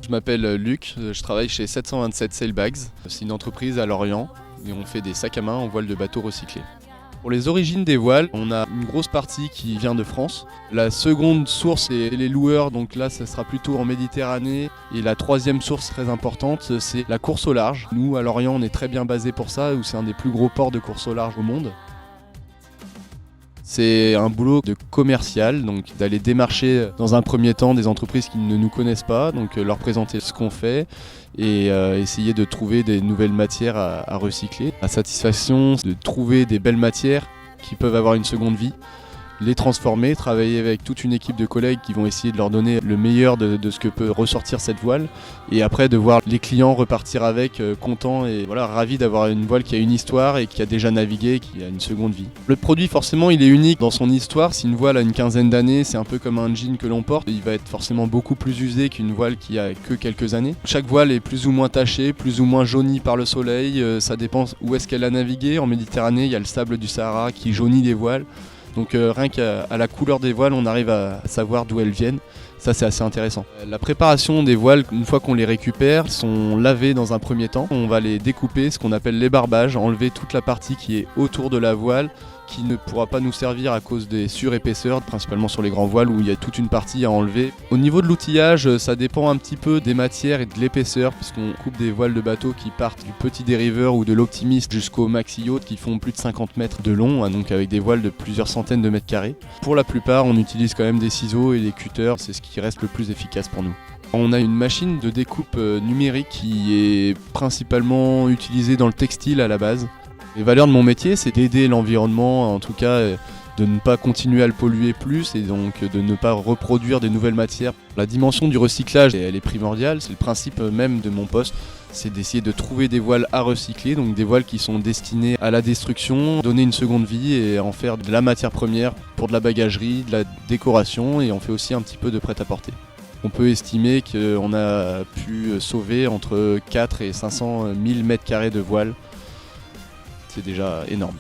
Je m'appelle Luc, je travaille chez 727 Sailbags. C'est une entreprise à Lorient et on fait des sacs à main en voile de bateau recyclés. Pour les origines des voiles, on a une grosse partie qui vient de France. La seconde source, c'est les loueurs, donc là ça sera plutôt en Méditerranée. Et la troisième source très importante, c'est la course au large. Nous à Lorient, on est très bien basé pour ça, où c'est un des plus gros ports de course au large au monde. C'est un boulot de commercial, donc d'aller démarcher dans un premier temps des entreprises qui ne nous connaissent pas, donc leur présenter ce qu'on fait et essayer de trouver des nouvelles matières à recycler. La satisfaction de trouver des belles matières qui peuvent avoir une seconde vie, les transformer, travailler avec toute une équipe de collègues qui vont essayer de leur donner le meilleur de ce que peut ressortir cette voile et après de voir les clients repartir avec contents et voilà, ravis d'avoir une voile qui a une histoire et qui a déjà navigué, qui a une seconde vie. Le produit forcément il est unique dans son histoire. Si une voile a une quinzaine d'années, c'est un peu comme un jean que l'on porte, il va être forcément beaucoup plus usé qu'une voile qui a que quelques années. Chaque voile est plus ou moins tachée, plus ou moins jaunie par le soleil, ça dépend où est-ce qu'elle a navigué. En Méditerranée, il y a le sable du Sahara qui jaunit les voiles. Donc rien qu'à la couleur des voiles, on arrive à savoir d'où elles viennent. Ça, c'est assez intéressant. La préparation des voiles, une fois qu'on les récupère, sont lavées dans un premier temps. On va les découper, ce qu'on appelle l'ébarbage, enlever toute la partie qui est autour de la voile, qui ne pourra pas nous servir à cause des surépaisseurs, principalement sur les grands voiles où il y a toute une partie à enlever. Au niveau de l'outillage, ça dépend un petit peu des matières et de l'épaisseur, puisqu'on coupe des voiles de bateau qui partent du petit dériveur ou de l'optimiste jusqu'au maxi yacht qui font plus de 50 mètres de long, donc avec des voiles de plusieurs centaines de mètres carrés. Pour la plupart, on utilise quand même des ciseaux et des cutters, c'est ce qui reste le plus efficace pour nous. On a une machine de découpe numérique qui est principalement utilisée dans le textile à la base. Les valeurs de mon métier, c'est d'aider l'environnement, en tout cas de ne pas continuer à le polluer plus et donc de ne pas reproduire des nouvelles matières. La dimension du recyclage, elle est primordiale, c'est le principe même de mon poste, c'est d'essayer de trouver des voiles à recycler, donc des voiles qui sont destinées à la destruction, donner une seconde vie et en faire de la matière première pour de la bagagerie, de la décoration et on fait aussi un petit peu de prêt-à-porter. On peut estimer qu'on a pu sauver entre 4 et 500 000 mètres carrés de voiles. C'est déjà énorme.